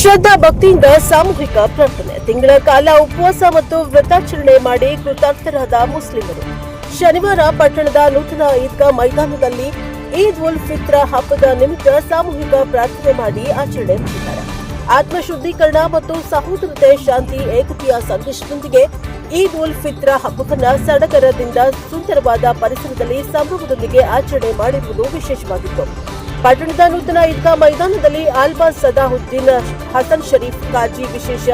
ಶ್ರದ್ಧಾ ಭಕ್ತಿಯಿಂದ ಸಾಮೂಹಿಕ ಪ್ರಾರ್ಥನೆ. ತಿಂಗಳ ಕಾಲ ಉಪವಾಸ ಮತ್ತು ವ್ರತಾಚರಣೆ ಮಾಡಿ ಕೃತಾರ್ಥರಾದ ಮುಸ್ಲಿಮರು ಶನಿವಾರ ಪಟ್ಟಣದ ನೂತನ ಈದ್ಗಾ ಮೈದಾನದಲ್ಲಿ ಈದ್ ಉಲ್ ಫಿತ್ರ ಹಬ್ಬದ ನಿಮಿತ್ತ ಸಾಮೂಹಿಕ ಪ್ರಾರ್ಥನೆ ಮಾಡಿ ಆಚರಣೆ ಮಾಡಿದ್ದಾರೆ. ಆತ್ಮಶುದ್ಧೀಕರಣ ಮತ್ತು ಸಹೋದರತೆ, ಶಾಂತಿ, ಏಕತೆಯ ಸಂದೇಶದೊಂದಿಗೆ ಈದ್ ಉಲ್ ಫಿತ್ರ ಹಬ್ಬವನ್ನು ಸಡಗರದಿಂದ ಸುಂದರವಾದ ಪರಿಸರದಲ್ಲಿ ಸಂಭ್ರಮದೊಂದಿಗೆ ಆಚರಣೆ ಮಾಡಿರುವುದು ವಿಶೇಷವಾಗಿತ್ತು. ಪಟ್ಟಣದ ನೂತನ ಈದ್ಗಾ ಮೈದಾನದಲ್ಲಿ ಆಲ್ಬಾ ಸದಾಹುದ್ದೀನ್ ಹಸನ್ ಶರೀಫ್ ಕಾಜಿ ವಿಶೇಷ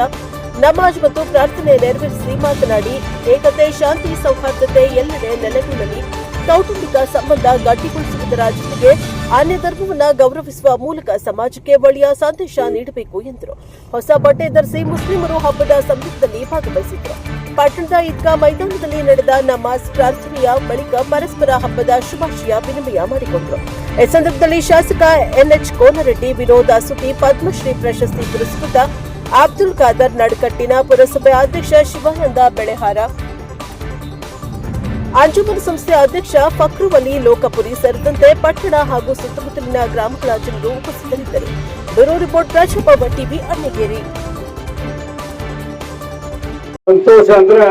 ನಮಾಜ್ ಮತ್ತು ಪ್ರಾರ್ಥನೆ ನೆರವೇರಿಸಿ ಮಾತನಾಡಿ, ಏಕತೆ, ಶಾಂತಿ, ಸೌಹಾರ್ದತೆ ಎಲ್ಲೆಡೆ ನೆಲೆಗೊಳ್ಳಲಿ, ಕೌಟುಂಬಿಕ ಸಂಬಂಧ ಗಟ್ಟಿಗೊಳಿಸುವುದರ ಜೊತೆಗೆ ಅನ್ಯ ಧರ್ಮವನ್ನು ಗೌರವಿಸುವ ಮೂಲಕ ಸಮಾಜಕ್ಕೆ ಒಳ್ಳೆಯ ಸಂದೇಶ ನೀಡಬೇಕು ಎಂದರು. ಹೊಸ ಬಟ್ಟೆ ಧರಿಸಿ ಮುಸ್ಲಿಮರು ಹಬ್ಬದ ಸಂಭ್ರಮದಲ್ಲಿ ಭಾಗವಹಿಸಿದರು. ಪಟ್ಟಣದ ಈದ್ಗಾ ಮೈದಾನದಲ್ಲಿ ನಡೆದ ನಮಾಜ್ ಪ್ರಾರ್ಥನೆಯ ಬಳಿಕ ಪರಸ್ಪರ ಹಬ್ಬದ ಶುಭಾಶಯ ವಿನಿಮಯ ಮಾಡಿಕೊಂಡರು. ಈ ಸಂದರ್ಭದಲ್ಲಿ ಶಾಸಕ ಎನ್ಎಚ್ ಕೋನರೆಡ್ಡಿ, ವಿನೋದ ಸುತಿ, ಪದ್ಮಶ್ರೀ ಪ್ರಶಸ್ತಿ ಪುರಸ್ಕೃತ ಅಬ್ದುಲ್ ಖಾದರ್ ನಡಕಟ್ಟಿನ, ಪುರಸಭೆ ಅಧ್ಯಕ್ಷ ಶಿವಾನಂದ ಬೆಳೆಹಾರ, ಅಂಜುಮನ್ ಸಂಸ್ಥೆ ಅಧ್ಯಕ್ಷ ಫಕ್ರುವಲಿ ಲೋಕಪುರಿ ಸೇರಿದಂತೆ ಪಟ್ಟಣ ಹಾಗೂ ಸುತ್ತಮುತ್ತಲಿನ ಗ್ರಾಮಗಳ ಜನರು ಉಪಸ್ಥಿತರಿದ್ದರು. Bureau report, Rajappa TV, Annigeri. ಸಂತೋಷ ಅಂದ್ರೆ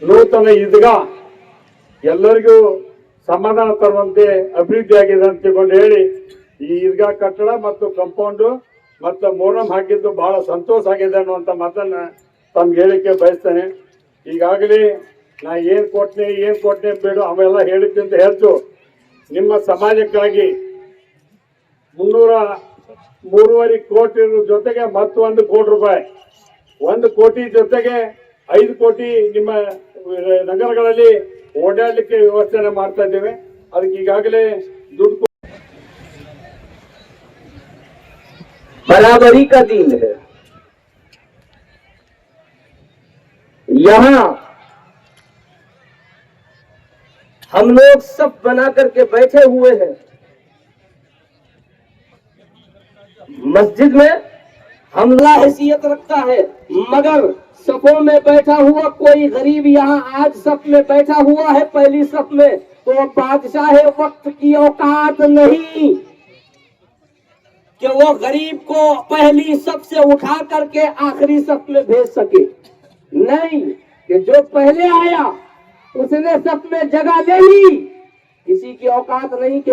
ನೂತನ ಈದ್ಗಾ ಎಲ್ಲರಿಗೂ ಸಮಾಧಾನ ತರುವಂತೆ ಅಭಿವೃದ್ಧಿ ಆಗಿದೆ ಅಂತ ತಿಳ್ಕೊಂಡು ಹೇಳಿ ಈ ಈದ್ಗಾ ಕಟ್ಟಡ ಮತ್ತು ಕಾಂಪೌಂಡ್ ಮತ್ತು ಮೊಹರಂ ಹಾಕಿದ್ದು ಬಹಳ ಸಂತೋಷ ಆಗಿದೆ ಅನ್ನುವಂಥ ಮಾತನ್ನ ತಮ್ಗೆ ಹೇಳಿಕೆ ಬಯಸ್ತೇನೆ. ಈಗಾಗಲೇ ನಾ ಏನ್ ಕೊಟ್ಟನೆ ಬೇಡ ಅವೆಲ್ಲ ಹೇಳಿದ್ದಂತ ಹೆಚ್ಚು ನಿಮ್ಮ ಸಮಾಜಕ್ಕಾಗಿ 3.5 ಕೋಟಿ ಜೊತೆಗೆ ಮತ್ತು 1 ಕೋಟಿ ರೂಪಾಯಿ, 1 ಕೋಟಿ ಜೊತೆಗೆ 5 ಕೋಟಿ ನಿಮ್ಮ ನಗರಗಳಲ್ಲಿ ಓಡಾಡಲಿಕ್ಕೆ ವ್ಯವಸ್ಥೆ ಮಾಡ್ತಾ ಇದ್ದೇವೆ. ಅದಕ್ಕೆ ಈಗಾಗಲೇ ದುಡ್ಡು बराबरी का दिन है। यहाँ हम लोग सब बना करके बैठे हुए हैं। मस्जिद में हमला हैसियत रखता है, मगर सफों में बैठा हुआ कोई गरीब यहाँ आज सफ में बैठा हुआ है, पहली सफ में, तो बादशाह वक्त की औकात नहीं कि वो गरीब को पहली सफ से उठा करके आखिरी सफ में भेज सके। नहीं, कि जो पहले आया उसने सफ में जगह ले ली, किसी की औकात नहीं कि